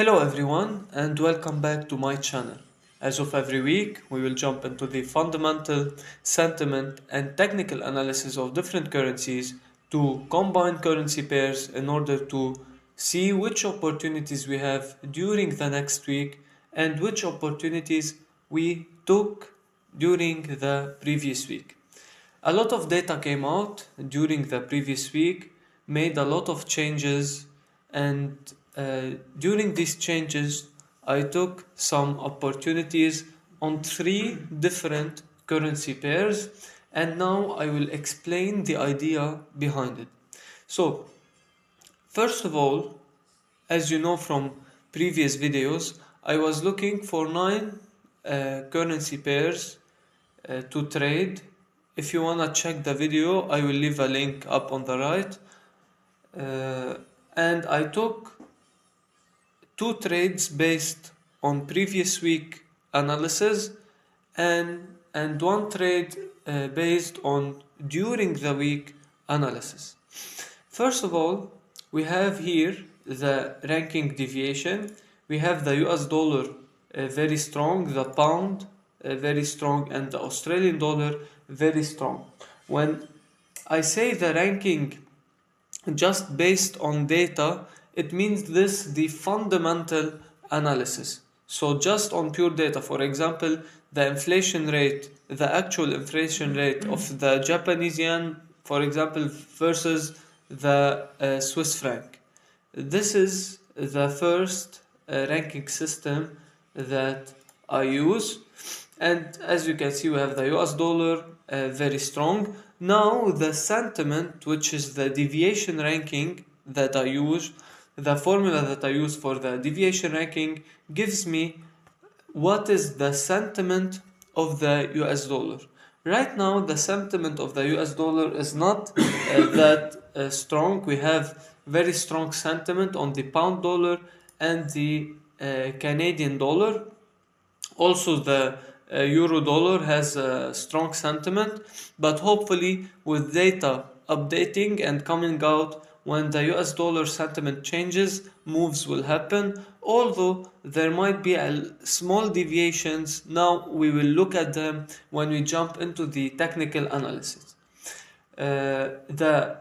Hello everyone and welcome back to my channel. As of every week, we will jump into the fundamental, sentiment and technical analysis of different currencies to combine currency pairs in order to see which opportunities we have during the next week and which opportunities we took during the previous week. A lot of data came out during the previous week, made a lot of changes, and during these changes, I took some opportunities on three different currency pairs, and now I will explain the idea behind it. So, first of all, as you know from previous videos, I was looking for nine currency pairs to trade. If you wanna check the video, I will leave a link up on the right. And I took two trades based on previous week analysis and one trade based on during the week analysis. First of all, we have here the ranking deviation. We have the US dollar very strong, the pound very strong, and the Australian dollar very strong. When I say the ranking just based on data, it means this the fundamental analysis. So just on pure data, for example, the inflation rate, the actual inflation rate of the Japanese yen, for example, versus the Swiss franc. This is the first ranking system that I use. And as you can see, we have the US dollar very strong. Now the sentiment, which is the deviation ranking that I use, the formula that I use for the deviation ranking gives me what is the sentiment of the US dollar. Right now, the sentiment of the US dollar is not that strong. We have very strong sentiment on the pound dollar and the Canadian dollar. Also, the euro dollar has a strong sentiment, but hopefully, with data updating and coming out when the US dollar sentiment changes, moves will happen. Although there might be small deviations, now we will look at them when we jump into the technical analysis. The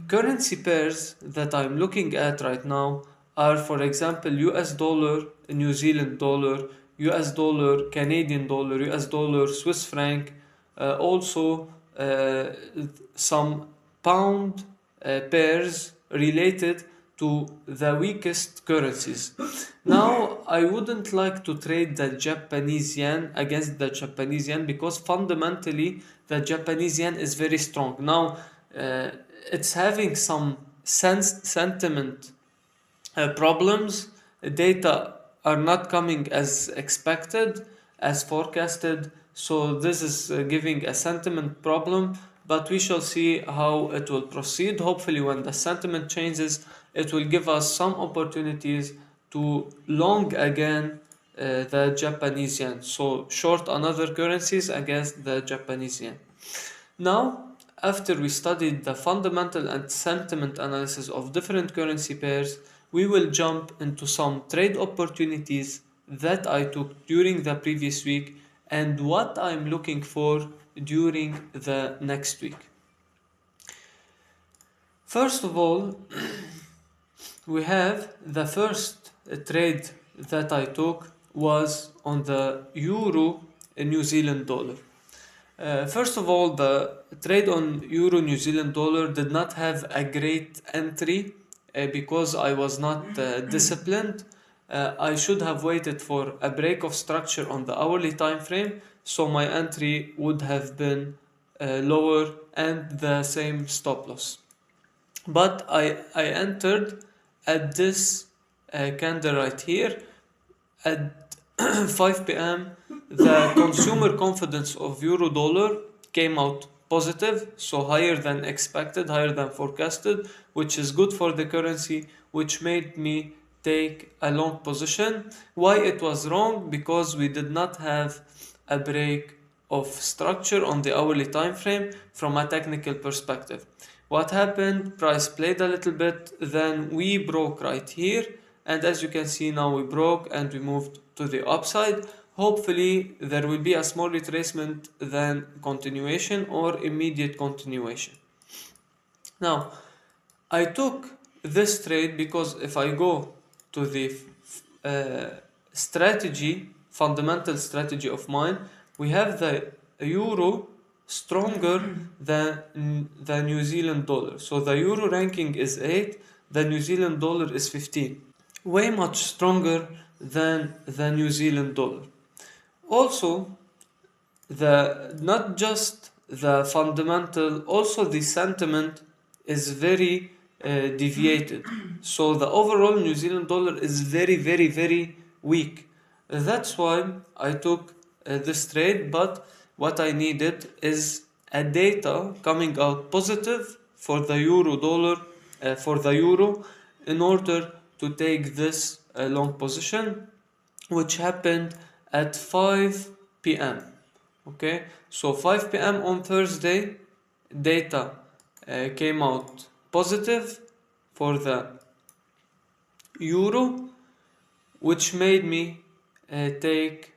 currency pairs that I'm looking at right now are, for example, US dollar, New Zealand dollar, US dollar, Canadian dollar, US dollar, Swiss franc, also some pound pairs related to the weakest currencies. Now, I wouldn't like to trade the Japanese yen against the Japanese yen because fundamentally the Japanese yen is very strong. Now, it's having some sentiment problems. Data are not coming as expected, as forecasted, so this is giving a sentiment problem, but we shall see how it will proceed. Hopefully when the sentiment changes, it will give us some opportunities to long again the Japanese yen, so short another currencies against the Japanese yen. Now, after we studied the fundamental and sentiment analysis of different currency pairs, we will jump into some trade opportunities that I took during the previous week and what I'm looking for during the next week. First of all, we have the first trade that I took was on the Euro New Zealand dollar. First of all, the trade on Euro New Zealand dollar did not have a great entry because I was not disciplined. I should have waited for a break of structure on the hourly time frame, so my entry would have been lower and the same stop loss. But I entered at this candle right here at 5 p.m. The consumer confidence of euro dollar came out positive, so higher than expected, higher than forecasted, which is good for the currency, which made me take a long position. Why it was wrong? Because we did not have a break of structure on the hourly time frame from a technical perspective. What happened? Price played a little bit, then we broke right here and as you can see now we broke and we moved to the upside. Hopefully there will be a small retracement than continuation or immediate continuation. Now I took this trade because if I go to the fundamental strategy of mine, we have the euro stronger than the New Zealand dollar. So the euro ranking is 8, the New Zealand dollar is 15. Way much stronger than the New Zealand dollar. Also, not just the fundamental, also the sentiment is very deviated. So the overall New Zealand dollar is very, very, very weak. That's why I took this trade, but what I needed is a data coming out positive for the euro dollar, for the euro, in order to take this long position, which happened at 5 p.m. Okay, so 5 p.m. on Thursday, data came out positive for the euro, which made me take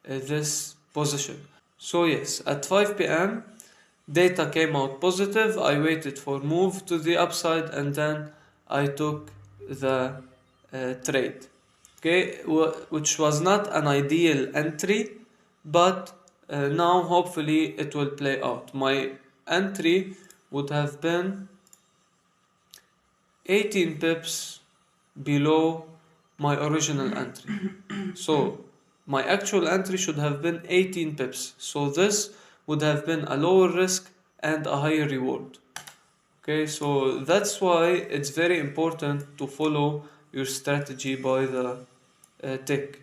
this position. So yes, at 5 p.m. data came out positive. I waited for move to the upside and then I took the trade. Okay, which was not an ideal entry, but now hopefully it will play out. My entry would have been 18 pips below my original entry. So my actual entry should have been 18 pips. So this would have been a lower risk and a higher reward. Okay, so that's why it's very important to follow your strategy by the tick.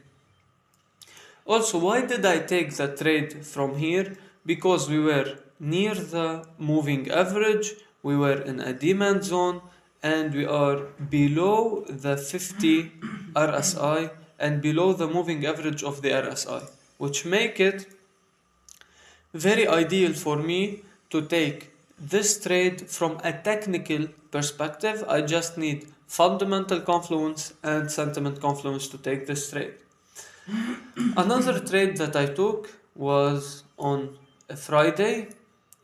Also, why did I take the trade from here? Because we were near the moving average, we were in a demand zone, and we are below the 50 RSI and below the moving average of the RSI, which make it very ideal for me to take this trade from a technical perspective. I just need fundamental confluence and sentiment confluence to take this trade. Another trade that I took was on a Friday.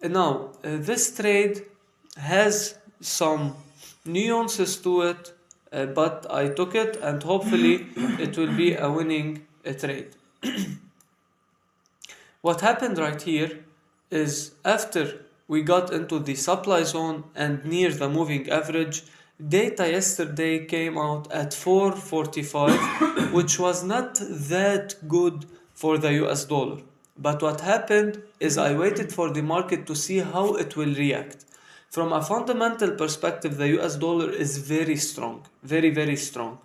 Now, this trade has some nuances to it, but I took it and hopefully it will be a winning trade. What happened right here is after we got into the supply zone and near the moving average, data yesterday came out at 445, which was not that good for the US dollar. But what happened is I waited for the market to see how it will react. From a fundamental perspective, the US dollar is very strong, very, very strong.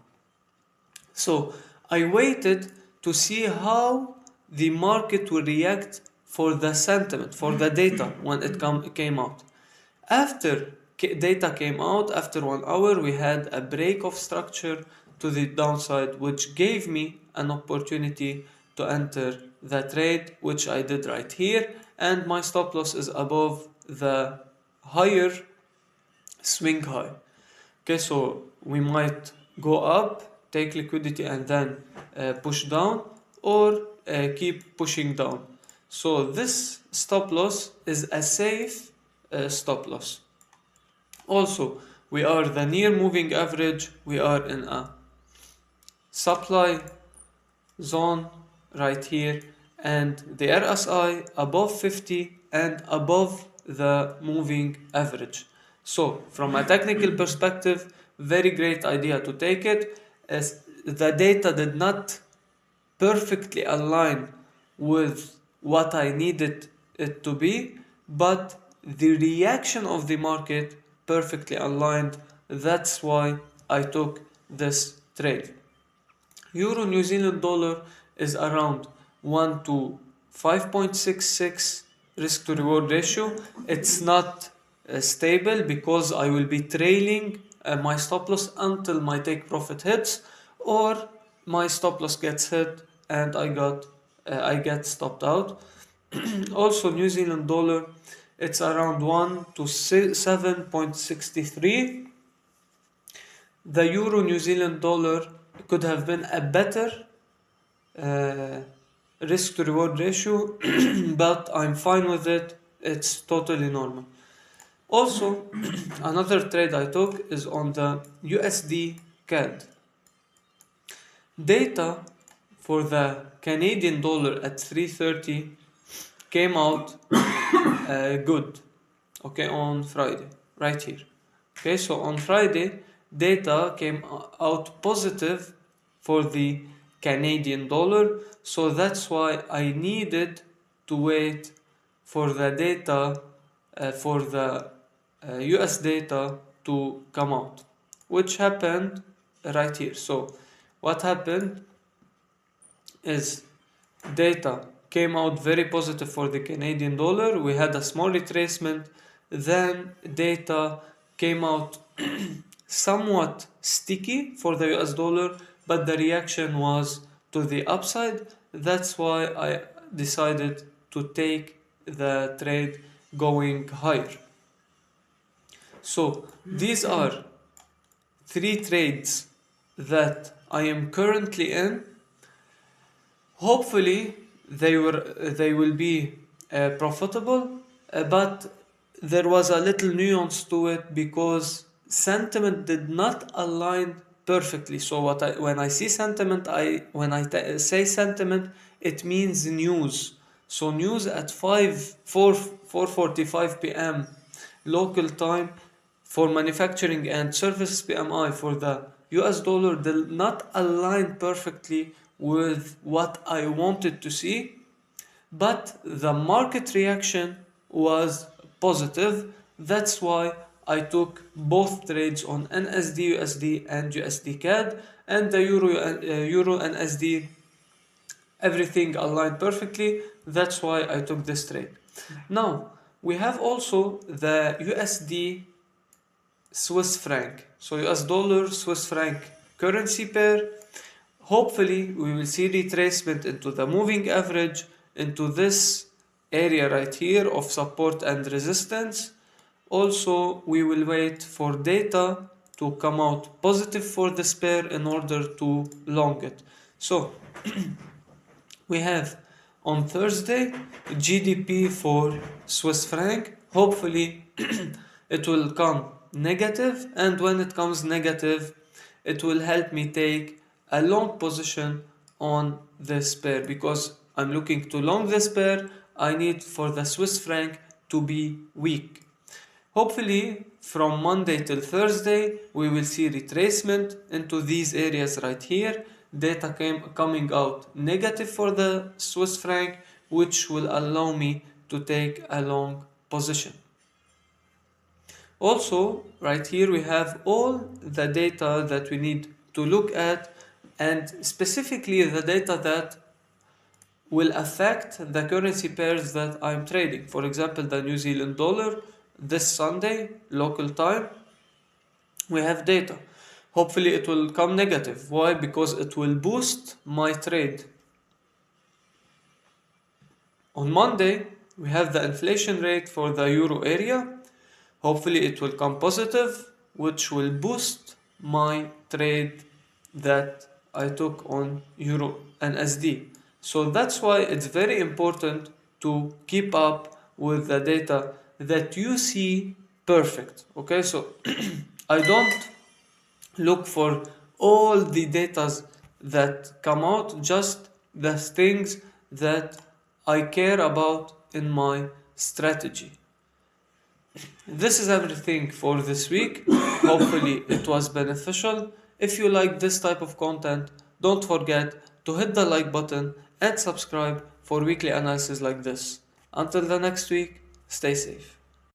So I waited to see how the market will react for the sentiment, for the data when it came out. After data came out, after 1 hour, we had a break of structure to the downside, which gave me an opportunity to enter the trade, which I did right here, and my stop loss is above the higher swing high. Okay, so we might go up, take liquidity and then push down, or keep pushing down. So this stop loss is a safe stop loss. Also, we are the near moving average, we are in a supply zone right here, and the RSI above 50 and above the moving average. So from a technical perspective, very great idea to take it, as the data did not perfectly align with what I needed it to be, but the reaction of the market perfectly aligned. That's why I took this trade. Euro New Zealand dollar is around 1 to 5.66 risk to reward ratio. It's not stable because I will be trailing my stop loss until my take profit hits, or my stop loss gets hit and I get stopped out. Also, New Zealand dollar, it's around 1 to 7.63. The Euro New Zealand dollar could have been a better risk to reward ratio, but I'm fine with it. It's totally normal. Also, another trade I took is on the USD CAD. Data for the Canadian dollar at 330 came out good, okay, on Friday, right here. Okay, so on Friday, data came out positive for the Canadian dollar, so that's why I needed to wait for the data, for the US data to come out, which happened right here. So what happened is data came out very positive for the Canadian dollar. We had a small retracement. Then data came out somewhat sticky for the US dollar, but the reaction was to the upside. That's why I decided to take the trade going higher. So these are 3 trades that I am currently in. Hopefully they will be profitable, but there was a little nuance to it because sentiment did not align perfectly. So when I see sentiment, say sentiment, it means news. So news at 4:45 p.m. local time for manufacturing and services PMI for the US dollar did not align perfectly with what I wanted to see, but the market reaction was positive. That's why I took both trades on NZD USD and USDCAD, and the Euro and SD, everything aligned perfectly. That's why I took this trade. Now we have also the USD Swiss franc. So US dollar, Swiss franc currency pair. Hopefully we will see retracement into the moving average, into this area right here of support and resistance. Also, we will wait for data to come out positive for this pair in order to long it. So we have on Thursday GDP for Swiss franc. Hopefully it will come negative, and when it comes negative, it will help me take a long position on this pair, because I'm looking to long this pair. I need for the Swiss franc to be weak. Hopefully from Monday till Thursday we will see retracement into these areas right here. Data coming out negative for the Swiss franc, which will allow me to take a long position. Also, right here we have all the data that we need to look at, and specifically the data that will affect the currency pairs that I'm trading. For example, the New Zealand dollar, this Sunday, local time, we have data. Hopefully it will come negative. Why? Because it will boost my trade. On Monday, we have the inflation rate for the euro area. Hopefully it will come positive, which will boost my trade that I took on euro and SD. So that's why it's very important to keep up with the data that you see perfect. Okay, so I don't look for all the data that come out, just the things that I care about in my strategy. This is everything for this week. Hopefully it was beneficial. If you like this type of content, don't forget to hit the like button and subscribe for weekly analysis like this. Until the next week, stay safe.